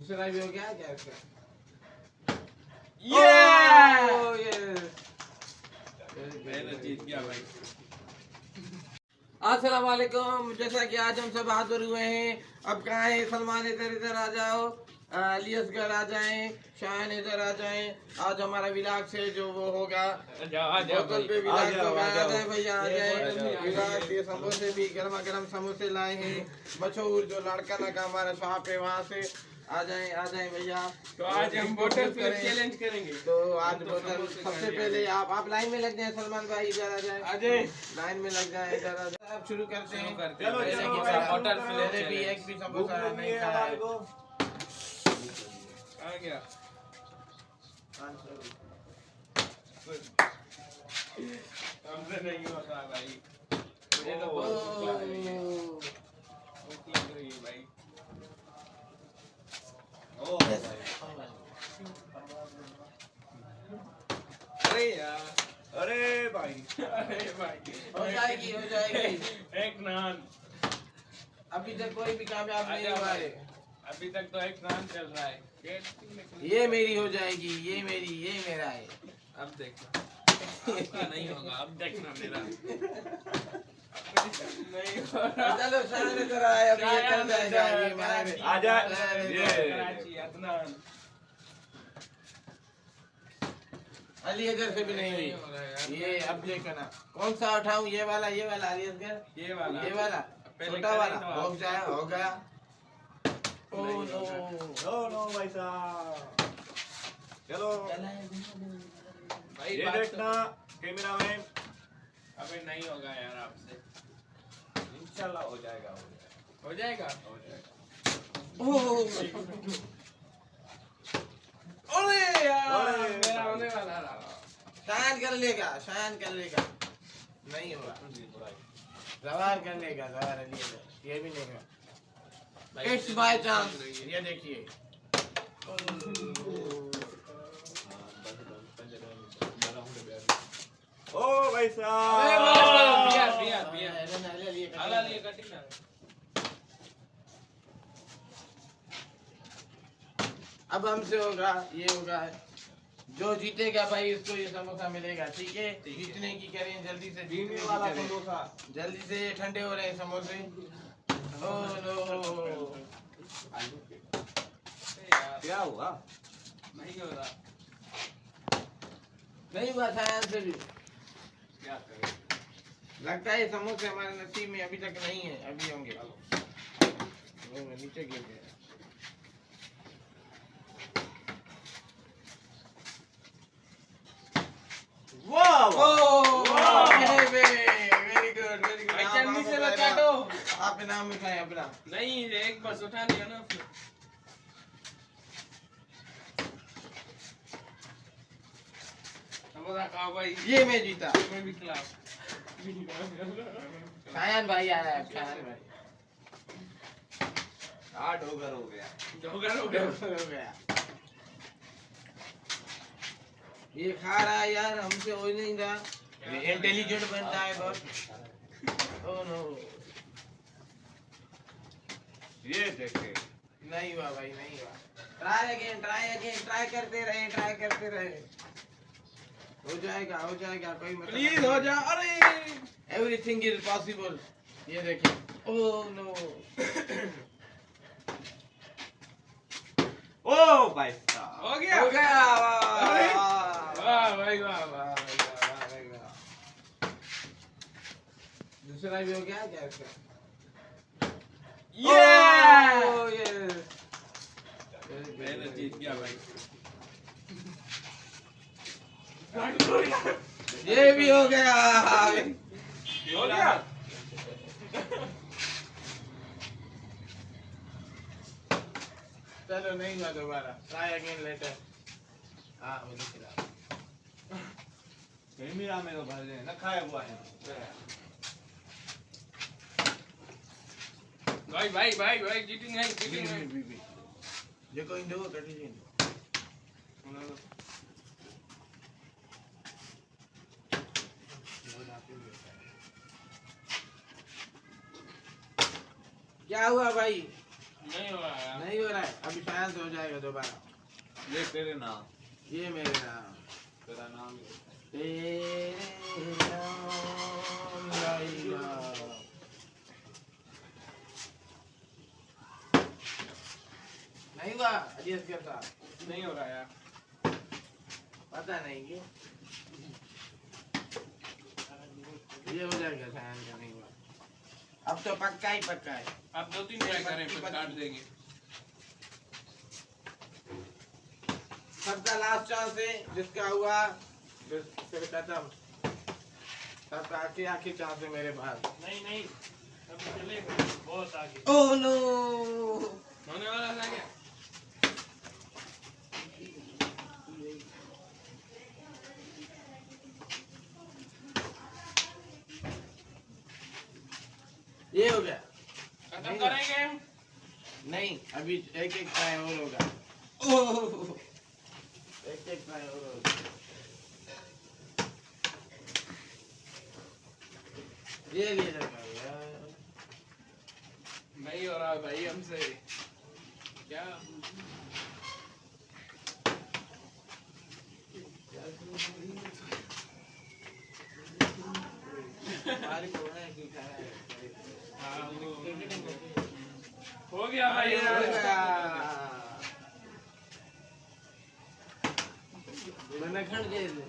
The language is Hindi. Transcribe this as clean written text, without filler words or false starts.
दूसरा भी हो गया क्या इसका? मैंने जीत गया भाई। अस्सलाम वालेकुम। जैसा कि आज हम सब हाजिर हुए हैं, अब कहाँ है सलमान? इधर इधर आ जाओ, अलियसगढ़ आ जाएं, शान इधर आ जाएं। आज हमारा विलाग से जो वो होगा होटल पे विलाग होगा। आ जाए भैया, आ जाए विलाग के समोसे भी गर्मा गर्म समोसे लाए हैं। मशहूर जो लड़का लगा हमारा शॉप है वहाँ से। आ जाए भैया। तो आज हम बोतल फ्लिप चैलेंज करेंगे। तो आज बोतल सबसे पहले आप लाइन में लग जाए। सलमान भाई इधर आ जाए, लाइन में लग जाए, इधर आ जाए। आप शुरू करते हैं। चलो बोतल पहले भी एक भी समोसा नहीं खाया है। आ गया। हमसे नहीं होता भाई। मुझे तो बहुत भूख लग रही है भाई। अरे यार, अरे भाई, हो जाएगी एक नान। अभी तक कोई भी कामयाब नहीं हुआ है। अभी तक तो एक नान चल रहा है। ये मेरी हो जाएगी, ये मेरा है। अब देखना आपका नहीं होगा। अब देखना मेरा नहीं होगा। चलो शान इधर आए, अब ये कर जाएगा। ये मेरा आजा। ये अदनान अली इधर से भी नहीं हुई। ये अब देखो ना, कौन सा उठाऊं? ये वाला अलीसगढ़, ये वाला छोटा वाला हो गया। ओ नो नो भाई साहब। चलो भाई, ये देखना कैमरा में। अबे नहीं होगा यार आपसे। इंशाल्लाह हो जाएगा। अरे यार, मेरा होने वाला था। शायद कर लेगा। नहीं होगा। सवार कर लेगा, सवार अली। ये भी नहीं होगा। It's by chance. ये देखिए, ओ भाई साहब। अब हमसे होगा, ये होगा। जो जीतेगा भाई उसको ये समोसा मिलेगा, ठीक है? जीतने की करें जल्दी से, जल्दी से। ठंडे हो रहे हैं समोसे। ओह नो, क्या हुआ? नहीं हो रहा। नहीं हुआ शायद से भी। क्या करें? लगता है समोसे हमारे नसीब में अभी तक नहीं है, अभी होंगे। नीचे गिर गए। Very good. चटनी से काटो। आप इनाम उठाएं अपना। नहीं, एक बस उठा लिया ना। समोसा खाओ भाई। ये मैं जीता। मैं भी खिलाओ। शायन भाई आया है, शायन भाई। डोगर हो गया। हो गया। ये खा रहा है यार, हमसे हो ही नहीं रहा। ये इंटेलिजेंट बनता है बहुत। ओह नो, ये देखे। नहीं हुआ भाई, नहीं हुआ। ट्राई अगेन, ट्राई करते रहे। हो जाएगा, कोई मतलब। प्लीज हो जा। अरे एवरीथिंग इज पॉसिबल। ये देखिए। ओह नो, ओ भाई साहब, हो गया। वाह भाई, वाह। दूसरा भी हो गया क्या इसका? मैंने जीत गया भाई। ये भी हो गया। हो गया। चलो नहीं हुआ दोबारा। Try again later. हाँ, मुझे खिला। कैमरा में तो भर दे ना, खाया हुआ है भाई चीटिंग है। जो कोई दो कटी जी। क्या हुआ भाई? नहीं हो रहा है। नहीं हो रहा है, अभी शायद हो जाएगा दोबारा। ये तेरे नाम, ये मेरे नाम, तेरा नाम ही है। तेरे नाम लाइला। नहीं हुआ अजीज के साथ, नहीं हो रहा यार। पता नहीं क्यों। ये हो जाएगा शायद का, नहीं हुआ। अब तो पक्का ही पक्का है। अब 2-3 ट्राई करें फिर काट देंगे। सबका लास्ट चांस है, जिसका हुआ फिर खत्म। सबका आखिरी चांस है मेरे पास। नहीं नहीं, अभी चलेगा बहुत आगे। ओह नो, होने वाला था क्या? ये हो गया। खत्म करेंगे हम? नहीं, अभी एक एक ट्राई और होगा। ओह, एक एक ट्राई और होगा। ये लिए लगा यार। नहीं हो रहा भाई हमसे। क्या? हमारी तो है कि खाना है। हाँ, हो गया भाई। हो गया। मैंने खड़ गए थे।